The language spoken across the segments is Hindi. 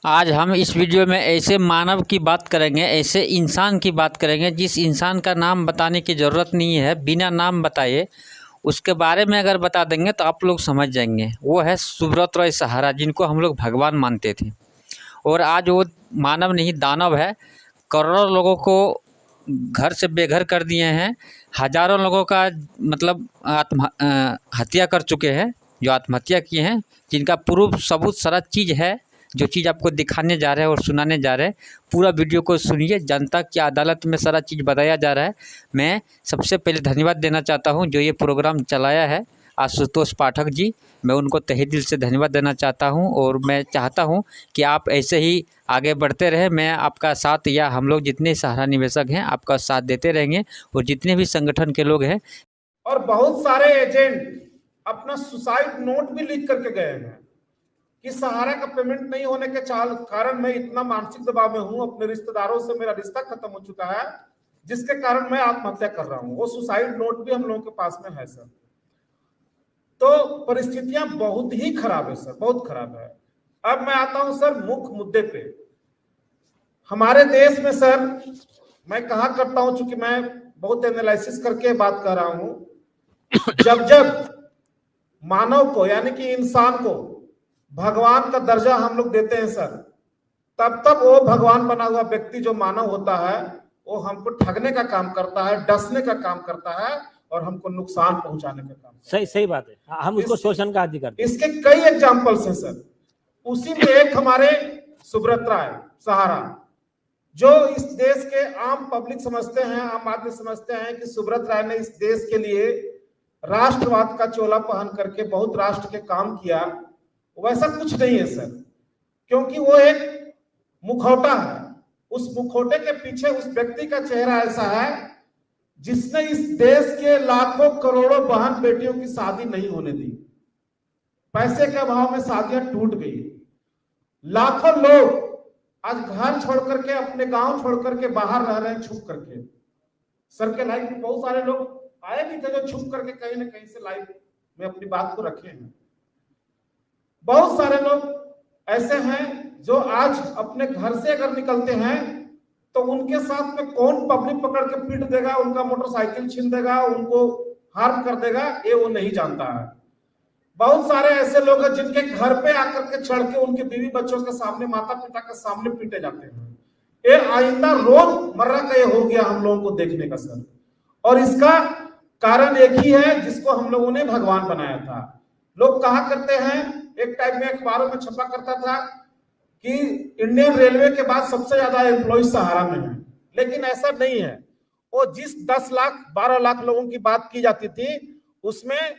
आज हम इस वीडियो में ऐसे मानव की बात करेंगे, ऐसे इंसान की बात करेंगे जिस इंसान का नाम बताने की ज़रूरत नहीं है। बिना नाम बताए उसके बारे में अगर बता देंगे तो आप लोग समझ जाएंगे। वो है सुब्रत रॉय सहारा, जिनको हम लोग भगवान मानते थे, और आज वो मानव नहीं दानव है। करोड़ों लोगों को घर से बेघर कर दिए हैं। हज़ारों लोगों का मतलब हत्या कर चुके हैं, जो आत्महत्या किए हैं, जिनका प्रूफ सबूत सारा चीज़ है। जो चीज़ आपको दिखाने जा रहे हैं और सुनाने जा रहे हैं, पूरा वीडियो को सुनिए। जनता की अदालत में सारा चीज़ बताया जा रहा है। मैं सबसे पहले धन्यवाद देना चाहता हूं जो ये प्रोग्राम चलाया है, आशुतोष पाठक जी। मैं उनको तहे दिल से धन्यवाद देना चाहता हूं, और मैं चाहता हूं कि आप ऐसे ही आगे बढ़ते रहें। मैं आपका साथ, या हम लोग जितने सहारा निवेशक हैं आपका साथ देते रहेंगे, और जितने भी संगठन के लोग हैं। और बहुत सारे एजेंट अपना सुसाइड नोट भी लिख करके गए हैं कि सहारा का पेमेंट नहीं होने के कारण मैं इतना मानसिक दबाव में हूं, अपने रिश्तेदारों से मेरा रिश्ता खत्म हो चुका है, जिसके कारण मैं आत्महत्या कर रहा हूं। वो सुसाइड नोट भी हम लोगों के पास में है सर। तो परिस्थितियां बहुत ही खराब है सर, बहुत खराब है। अब मैं आता हूं सर मुख्य मुद्दे पे। हमारे देश में सर, मैं कहा करता हूं, चूंकि मैं बहुत एनालिसिस करके बात कर रहा हूं, जब जब मानव को यानी कि इंसान को भगवान का दर्जा हम लोग देते हैं सर, तब तब वो भगवान बना हुआ व्यक्ति जो मानव होता है, वो हमको ठगने का काम करता है, डसने का काम करता है, और हमको नुकसान पहुंचाने का काम करता है। सही बात है, हम उसको शोषण का आदि करते हैं। इसके कई एग्जाम्पल्स हैं सर। उसी में एक हमारे सुब्रत राय सहारा, जो इस देश के आम पब्लिक समझते हैं, आम आदमी समझते हैं कि सुब्रत राय ने इस देश के लिए राष्ट्रवाद का चोला पहन करके बहुत राष्ट्र के काम किया। वैसा कुछ नहीं है सर, क्योंकि वो एक मुखौटा है। उस मुखौटे के पीछे उस व्यक्ति का चेहरा ऐसा है जिसने इस देश के लाखों करोड़ों बहन बेटियों की शादी नहीं होने दी। पैसे के अभाव में शादियां टूट गई। लाखों लोग आज घर छोड़ करके, अपने गांव छोड़ करके बाहर रह रहे हैं छुप करके। सर के लाइफ में बहुत सारे लोग आए भी थे जो छुप करके कहीं ना कहीं से लाइफ में अपनी बात को रखे हैं। बहुत सारे लोग ऐसे हैं जो आज अपने घर से अगर निकलते हैं तो उनके साथ में कौन पब्लिक पकड़ के पीट देगा, उनका मोटरसाइकिल छीन देगा, उनको हार्म कर देगा, ये वो नहीं जानता है। बहुत सारे ऐसे लोग हैं जिनके घर पे आकर के चढ़ के उनके बीवी बच्चों के सामने, माता पिता के सामने पीटे जाते हैं। ये आइंदा रोजमर्रा का ये हो गया हम लोगों को देखने का सर। और इसका कारण एक ही है जिसको हम लोगों ने भगवान बनाया था। लोग कहा करते हैं, एक टाइम में अखबारों में छपा करता था कि इंडियन रेलवे के बाद सबसे ज्यादा एम्प्लॉय सहारा में है, लेकिन ऐसा नहीं है। वो जिस 10 लाख 12 लाख लोगों की बात की जाती थी, उसमें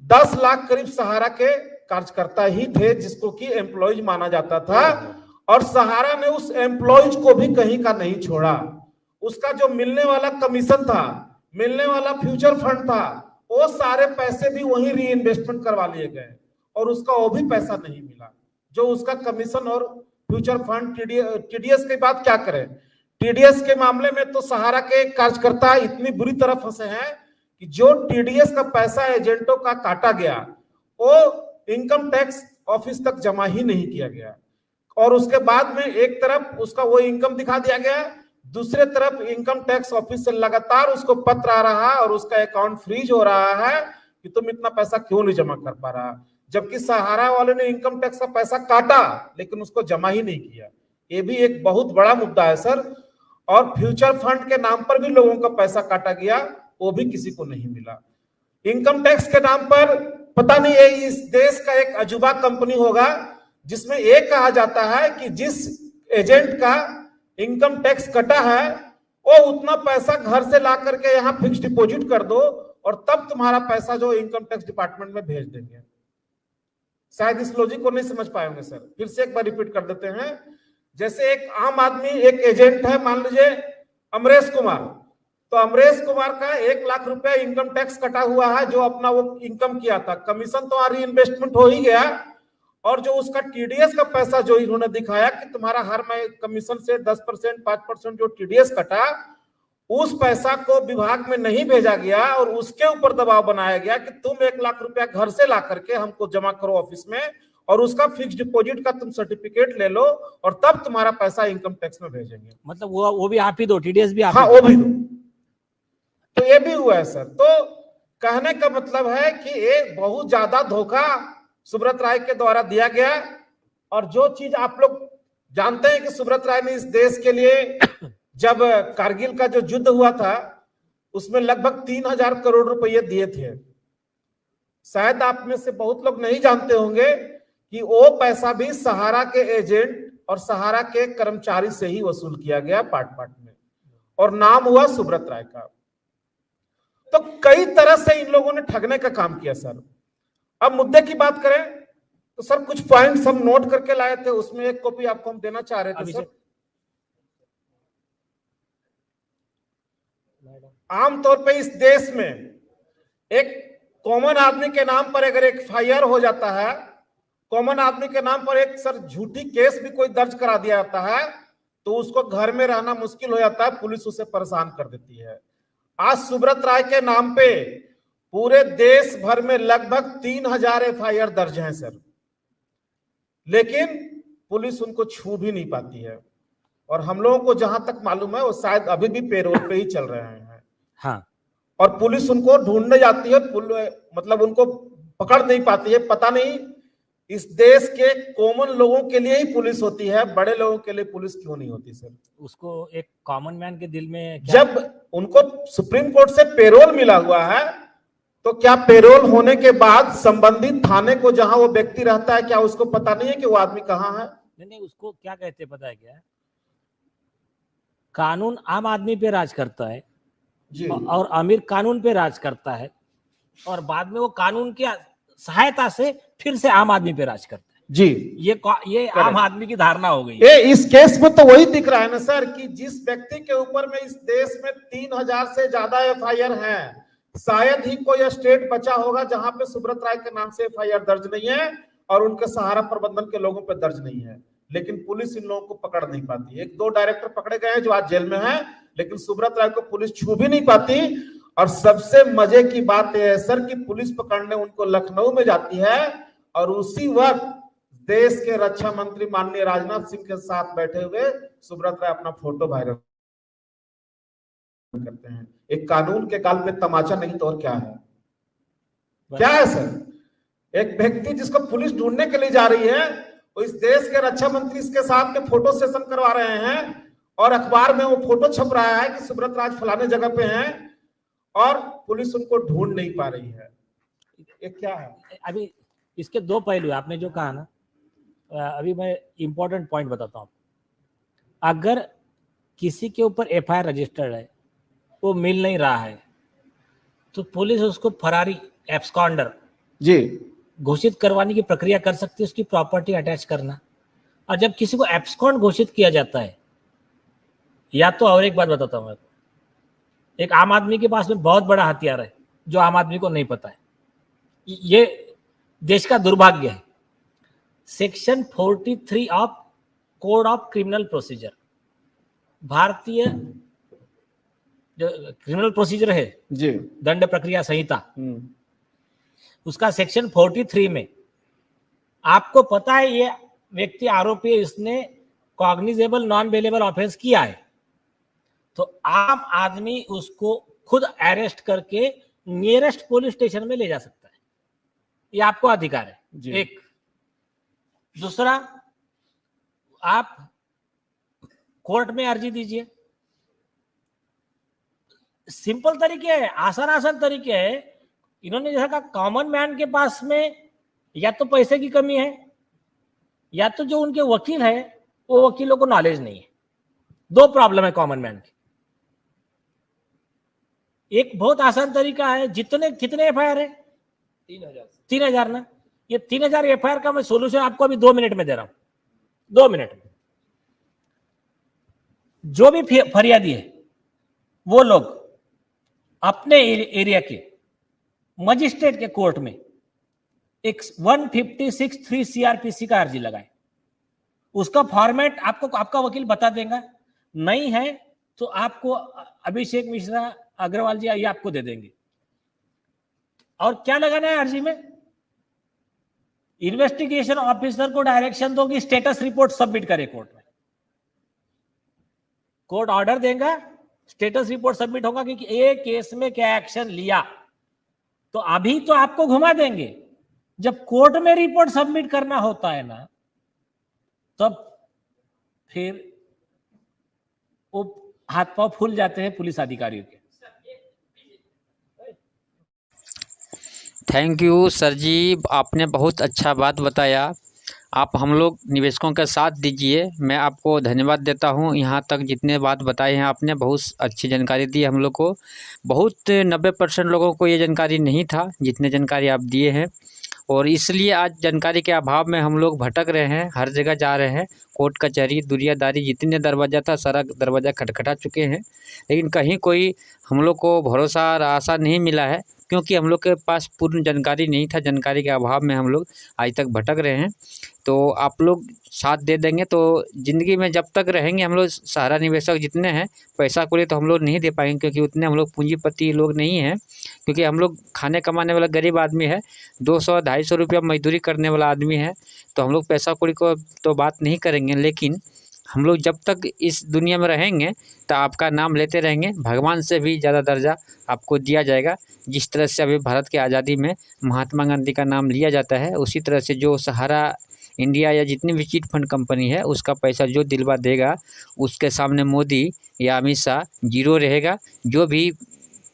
10 लाख करीब सहारा के कार्यकर्ता ही थे जिसको कि एम्प्लॉयज माना जाता था। और सहारा ने उस एम्प्लॉयज को भी कहीं का नहीं छोड़ा। उसका जो मिलने वाला कमीशन था, मिलने वाला फ्यूचर फंड था, वो सारे पैसे भी वहीं री इन्वेस्टमेंट करवा लिए गए, और उसका वो भी पैसा नहीं मिला जो उसका कमीशन और फ्यूचर फंड। टीडीएस की बात क्या करें, टीडीएस के मामले में तो सहारा के कार्यकर्ता इतनी बुरी तरह फंसे हैं कि जो टीडीएस का पैसा एजेंटों का काटा गया, वो इनकम टैक्स ऑफिस तक जमा ही नहीं किया गया। और उसके बाद में एक तरफ उसका वो इनकम दिखा दिया गया, दूसरे तरफ इनकम टैक्स ऑफिस से लगातार उसको पत्र आ रहा है और उसका अकाउंट फ्रीज हो रहा है कि तुम इतना पैसा क्यों नहीं जमा कर पा रहा, जबकि सहारा वाले ने इनकम टैक्स का पैसा काटा लेकिन उसको जमा ही नहीं किया। ये भी एक बहुत बड़ा मुद्दा है सर। और फ्यूचर फंड के नाम पर भी लोगों का पैसा काटा गया, वो भी किसी को नहीं मिला। इनकम टैक्स के नाम पर पता नहीं है, इस देश का एक अजूबा कंपनी होगा जिसमें यह कहा जाता है कि जिस एजेंट का इनकम टैक्स कटा है वो उतना पैसा घर से ला करके यहाँ फिक्स डिपॉजिट कर दो और तब तुम्हारा पैसा जो इनकम टैक्स डिपार्टमेंट में भेज देंगे। शायद इस लॉजिक को नहीं समझ पाएंगे सर, फिर से एक बार रिपीट कर देते हैं। जैसे एक आम आदमी, एक एजेंट है, मान लीजिए अमरेश कुमार, तो अमरेश कुमार का 1 लाख रुपया इनकम टैक्स कटा हुआ है जो अपना वो इनकम किया था। कमीशन तो री इन्वेस्टमेंट हो ही गया, और जो उसका टीडीएस का पैसा जो इन्होंने दिखाया कि तुम्हारा हर महीने कमीशन से 10% 5% जो टीडीएस कटा, उस पैसा को विभाग में नहीं भेजा गया और उसके ऊपर दबाव बनाया गया कि तुम 1 लाख रुपया घर से ला करके हमको जमा करो ऑफिस में, और उसका फिक्स डिपॉजिट का तुम सर्टिफिकेट ले लो और तब तुम्हारा पैसा इनकम टैक्स में भेजेंगे। मतलब वो भी आप ही दो, टीडीएस भी आप हाँ ही वो दो। भी दो। तो ये भी हुआ है सर। तो कहने का मतलब है कि एक बहुत ज्यादा धोखा सुब्रत राय के द्वारा दिया गया। और जो चीज आप लोग जानते हैं कि सुब्रत राय ने इस देश के लिए जब कारगिल का जो युद्ध हुआ था उसमें लगभग 3,000 करोड़ रुपए दिए थे। शायद आप में से बहुत लोग नहीं जानते होंगे कि वो पैसा भी सहारा के एजेंट और सहारा के कर्मचारी से ही वसूल किया गया पार्ट पार्ट में, और नाम हुआ सुब्रत राय का। तो कई तरह से इन लोगों ने ठगने का काम किया सर। अब मुद्दे की बात करें तो सर कुछ पॉइंट्स हम नोट करके लाए थे, उसमें एक कॉपी आपको हम देना चाह रहे थे सर। आमतौर पे इस देश में एक कॉमन आदमी के नाम पर अगर एक एफआईआर हो जाता है, कॉमन आदमी के नाम पर एक सर झूठी केस भी कोई दर्ज करा दिया जाता है, तो उसको घर में रहना मुश्किल हो जाता है, पुलिस उसे परेशान कर देती है। आज सुब्रत राय के नाम पे पूरे देश भर में लगभग 3,000 एफआईआर दर्ज हैं सर, लेकिन पुलिस उनको छू भी नहीं पाती है। और हम लोगों को जहां तक मालूम है वो शायद अभी भी पेरोल पे ही चल रहे हैं। हाँ। और पुलिस उनको ढूंढने जाती है, मतलब उनको पकड़ नहीं पाती है। पता नहीं इस देश के कॉमन लोगों के लिए ही पुलिस होती है, बड़े लोगों के लिए पुलिस क्यों नहीं होती सर? उसको एक कॉमन मैन के दिल में क्या? जब उनको सुप्रीम कोर्ट से पेरोल मिला हुआ है तो क्या पेरोल होने के बाद संबंधित थाने को जहां वो व्यक्ति रहता है, क्या उसको पता नहीं है कि वो आदमी कहाँ है? नहीं, उसको क्या कहते हैं पता है क्या? कानून आम आदमी पे राज करता है जी। और अमीर कानून पे राज करता है, और बाद में वो कानून की सहायता से फिर से आम आदमी पे राज करता है। जी, ये आम आदमी की धारणा हो गई है। इस केस में तो वही दिख रहा है ना सर कि जिस व्यक्ति के ऊपर में इस देश में 3,000 से ज्यादा एफआईआर हैं, शायद ही कोई स्टेट बचा होगा जहां पे सुब्रत राय के नाम से एफआईआर दर्ज नहीं है और उनके सहारा प्रबंधन के लोगों पे दर्ज नहीं है, लेकिन पुलिस इन लोगों को पकड़ नहीं पाती। 1-2 डायरेक्टर पकड़े गए हैं जो आज जेल में हैं, लेकिन सुब्रत राय को पुलिस छू भी नहीं पाती। और सबसे मजे की बात यह है सर कि पुलिस पकड़ने उनको लखनऊ में जाती है और उसी वक्त देश के रक्षा मंत्री माननीय राजनाथ सिंह के साथ बैठे हुए सुब्रत राय अपना फोटो वायरल करते हैं। एक कानून के गाल पे तमाचा नहीं तो और क्या है? क्या है सर? एक व्यक्ति जिसको पुलिस ढूंढने के लिए जा रही है, वो इस देश के रक्षा मंत्री इसके साथ में फोटो सेशन करवा रहे हैं और अखबार में वो फोटो छप रहा है कि सुब्रत राज फलाने जगह पे हैं और पुलिस उनको ढूंढ नहीं पा रही है। ये क्या है? अभी इसके दो पहलू है। आपने जो कहा ना, अभी मैं इंपॉर्टेंट पॉइंट बताता हूँ। अगर किसी के ऊपर एफआईआर रजिस्टर्ड है, वो मिल नहीं रहा है, तो पुलिस उसको फरारी एब्सकॉन्डर जी घोषित करवाने की प्रक्रिया कर सकती है, उसकी प्रॉपर्टी अटैच करना। और जब किसी को एब्सकॉन्ड घोषित किया जाता है, या तो और एक बात बताता हूँ मैं, एक आम आदमी के पास में बहुत बड़ा हथियार है जो आम आदमी को नहीं पता है। ये देश का दुर्भाग्य है। Section 43 of code of criminal procedure, भारतीय जो क्रिमिनल प्रोसीजर है जी, दंड प्रक्रिया संहिता, उसका सेक्शन 43 में आपको पता है ये व्यक्ति आरोपी है, इसने कॉग्निजेबल नॉन बेलेबल ऑफेंस किया है, तो आम आदमी उसको खुद अरेस्ट करके नियरेस्ट पुलिस स्टेशन में ले जा सकता है। ये आपको अधिकार है जी। एक। दूसरा, आप कोर्ट में अर्जी दीजिए। सिंपल तरीके है, आसान तरीके है। इन्होंने जैसा कहा, कॉमन मैन के पास में या तो पैसे की कमी है, या तो जो उनके वकील है वो वकीलों को नॉलेज नहीं है। दो प्रॉब्लम है कॉमन मैन की। एक बहुत आसान तरीका है, कितने एफआईआर है? 3,000 ना। ये 3,000 एफआईआर का मैं सोल्यूशन आपको अभी 2 मिनट में दे रहा हूं। 2 मिनट में जो भी फरियादी है वो लोग अपने एरिया के मजिस्ट्रेट के कोर्ट में एक 156(3) सीआरपीसी का अर्जी लगाए। उसका फॉर्मेट आपको आपका वकील बता देगा, नहीं है तो आपको अभिषेक मिश्रा अग्रवाल जी ये आपको दे देंगे। और क्या लगाना है अर्जी में? इन्वेस्टिगेशन ऑफिसर को डायरेक्शन दो कि स्टेटस रिपोर्ट सबमिट करे कोर्ट में। कोर्ट ऑर्डर देगा, स्टेटस रिपोर्ट सबमिट होगा कि एक केस में क्या एक्शन लिया। तो अभी तो आपको घुमा देंगे, जब कोर्ट में रिपोर्ट सबमिट करना होता है ना, तब फिर वो हाथ पांव फूल जाते हैं पुलिस अधिकारियों के। थैंक यू सर जी, आपने बहुत अच्छा बात बताया। आप हम लोग निवेशकों का साथ दीजिए। मैं आपको धन्यवाद देता हूं। यहाँ तक जितने बात बताए हैं आपने, बहुत अच्छी जानकारी दी हम लोग को। बहुत 90% लोगों को ये जानकारी नहीं था जितने जानकारी आप दिए हैं, और इसलिए आज जानकारी के अभाव में हम लोग भटक रहे हैं, हर जगह जा रहे हैं। कोर्ट कचहरी दुनियादारी जितने दरवाज़ा था सारा दरवाज़ा खटखटा चुके हैं, लेकिन कहीं कोई हम लोग को भरोसा और आशा नहीं मिला है, क्योंकि हम लोग के पास पूर्ण जानकारी नहीं था। जानकारी के अभाव में हम लोग आज तक भटक रहे हैं। तो आप लोग साथ दे देंगे तो ज़िंदगी में जब तक रहेंगे हम लोग, सहारा निवेशक जितने हैं, पैसा को लिए तो हम लोग नहीं दे पाएंगे, क्योंकि उतने हम लोग पूंजीपति लोग नहीं हैं। क्योंकि हम लोग खाने कमाने वाला गरीब आदमी है, 200-250 रुपया मजदूरी करने वाला आदमी है। तो हम लोग पैसा कौड़ी को तो बात नहीं करेंगे, लेकिन हम लोग जब तक इस दुनिया में रहेंगे तो आपका नाम लेते रहेंगे। भगवान से भी ज़्यादा दर्जा आपको दिया जाएगा। जिस तरह से अभी भारत की आज़ादी में महात्मा गांधी का नाम लिया जाता है, उसी तरह से जो सहारा इंडिया या जितनी भी चिट फंड कंपनी है, उसका पैसा जो दिलवा देगा, उसके सामने मोदी या अमित शाह जीरो रहेगा। जो भी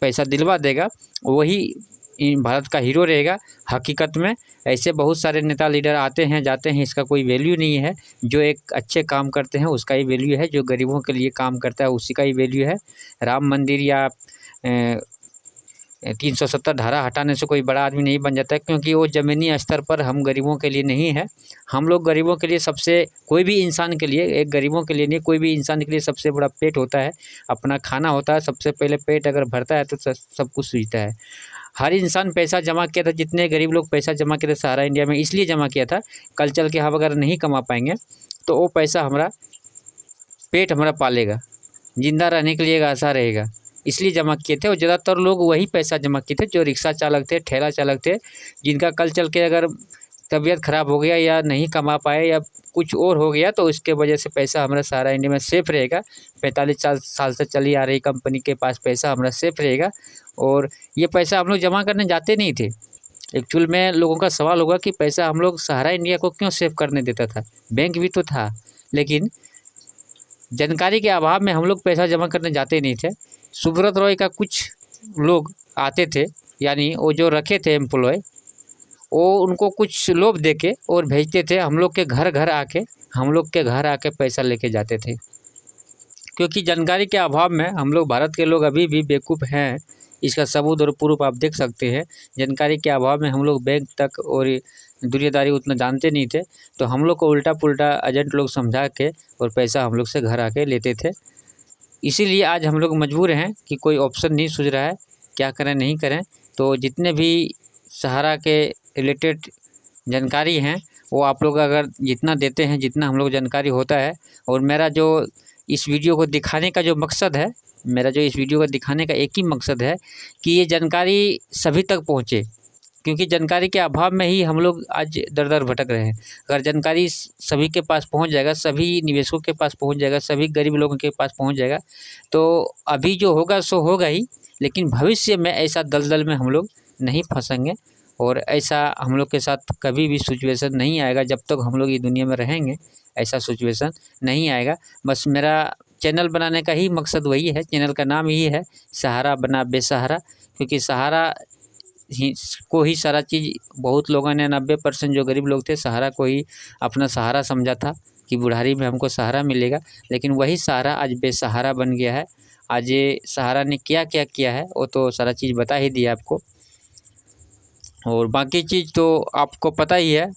पैसा दिलवा देगा वही भारत का हीरो रहेगा। हकीकत में ऐसे बहुत सारे नेता लीडर आते हैं जाते हैं, इसका कोई वैल्यू नहीं है। जो एक अच्छे काम करते हैं उसका ही वैल्यू है, जो गरीबों के लिए काम करता है उसी का ही वैल्यू है। राम मंदिर या 370 धारा हटाने से कोई बड़ा आदमी नहीं बन जाता है, क्योंकि वो ज़मीनी स्तर पर हम गरीबों के लिए नहीं है। हम लोग गरीबों के लिए सबसे, कोई भी इंसान के लिए, एक गरीबों के लिए नहीं, कोई भी इंसान के लिए सबसे बड़ा पेट होता है, अपना खाना होता है। सबसे पहले पेट अगर भरता है तो सब कुछ सूझता है। हर इंसान पैसा जमा किया था, जितने गरीब लोग पैसा जमा किया था सहारा इंडिया में, इसलिए जमा किया था, कल चल के हम अगर नहीं कमा पाएंगे तो वो पैसा हमारा पेट हमारा पालेगा, जिंदा रहने के लिए एक आशा रहेगा, इसलिए जमा किए थे। और ज़्यादातर लोग वही पैसा जमा किए थे जो रिक्शा चालक थे, ठेला चालक थे, जिनका कल चल के अगर तबीयत ख़राब हो गया या नहीं कमा पाए या कुछ और हो गया तो उसके वजह से पैसा हमारा सहारा इंडिया में सेफ रहेगा। 45 साल से चली आ रही कंपनी के पास पैसा हमारा सेफ रहेगा। और ये पैसा हम लोग जमा करने जाते नहीं थे। एक्चुअल में लोगों का सवाल होगा कि पैसा हम लोग सहारा इंडिया को क्यों सेव करने देता था, बैंक भी तो था, लेकिन जानकारी के अभाव में हम लोग पैसा जमा करने जाते नहीं थे। सुब्रत रॉय का कुछ लोग आते थे, यानी वो जो रखे थे एम्प्लॉय, वो उनको कुछ लोभ देके और भेजते थे हम लोग के घर आके पैसा लेके जाते थे। क्योंकि जानकारी के अभाव में हम लोग, भारत के लोग अभी भी बेवकूफ़ हैं, इसका सबूत और प्रूफ आप देख सकते हैं। जानकारी के अभाव में हम लोग बैंक तक और दुनियादारी उतना जानते नहीं थे, तो हम लोग को उल्टा पुल्टा एजेंट लोग समझा के और पैसा हम लोग से घर आके लेते थे। इसीलिए आज हम लोग मजबूर हैं कि कोई ऑप्शन नहीं सूझ रहा है, क्या करें नहीं करें। तो जितने भी सहारा के रिलेटेड जानकारी हैं वो आप लोग अगर जितना देते हैं, जितना हम लोग जानकारी होता है, और मेरा जो इस वीडियो को दिखाने का जो मकसद है, मेरा जो इस वीडियो को दिखाने का एक ही मकसद है कि ये जानकारी सभी तक पहुँचे। क्योंकि जानकारी के अभाव में ही हम लोग आज दर दर भटक रहे हैं। अगर जानकारी सभी के पास पहुंच जाएगा, सभी निवेशकों के पास पहुंच जाएगा, सभी गरीब लोगों के पास पहुंच जाएगा, तो अभी जो होगा सो होगा ही, लेकिन भविष्य में ऐसा दलदल में हम लोग नहीं फंसेंगे। और ऐसा हम लोग के साथ कभी भी सिचुएशन नहीं आएगा। जब तक हम लोग ये दुनिया में रहेंगे ऐसा सिचुएशन नहीं आएगा। बस मेरा चैनल बनाने का ही मकसद वही है, चैनल का नाम यही है, सहारा बना बेसहारा। क्योंकि सहारा को ही सारा चीज़, बहुत लोगों ने 90% जो गरीब लोग थे सहारा को ही अपना सहारा समझा था कि बुढ़ारी में हमको सहारा मिलेगा, लेकिन वही सहारा आज बेसहारा बन गया है। आज ये सहारा ने क्या क्या किया है वो तो सारा चीज़ बता ही दिया आपको, और बाकी चीज़ तो आपको पता ही है।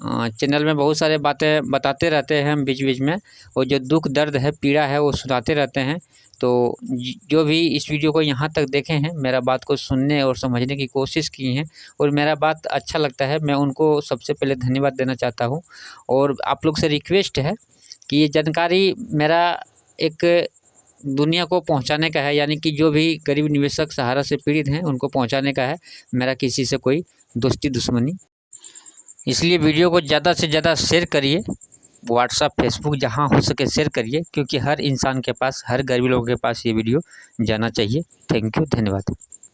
चैनल में बहुत सारे बातें बताते रहते हैं हम बीच बीच में, और जो दुख दर्द है, पीड़ा है, वो सुनाते रहते हैं। तो जो भी इस वीडियो को यहाँ तक देखे हैं, मेरा बात को सुनने और समझने की कोशिश की हैं, और मेरा बात अच्छा लगता है, मैं उनको सबसे पहले धन्यवाद देना चाहता हूँ। और आप लोग से रिक्वेस्ट है कि ये जानकारी मेरा एक दुनिया को पहुंचाने का है, यानी कि जो भी गरीब निवेशक सहारा से पीड़ित हैं उनको पहुंचाने का है। मेरा किसी से कोई दोस्ती दुश्मनी इसलिए वीडियो को ज़्यादा से ज़्यादा शेयर करिए, व्हाट्सअप फेसबुक जहाँ हो सके शेयर करिए, क्योंकि हर इंसान के पास, हर गरीब लोगों के पास ये वीडियो जाना चाहिए। थैंक यू, धन्यवाद।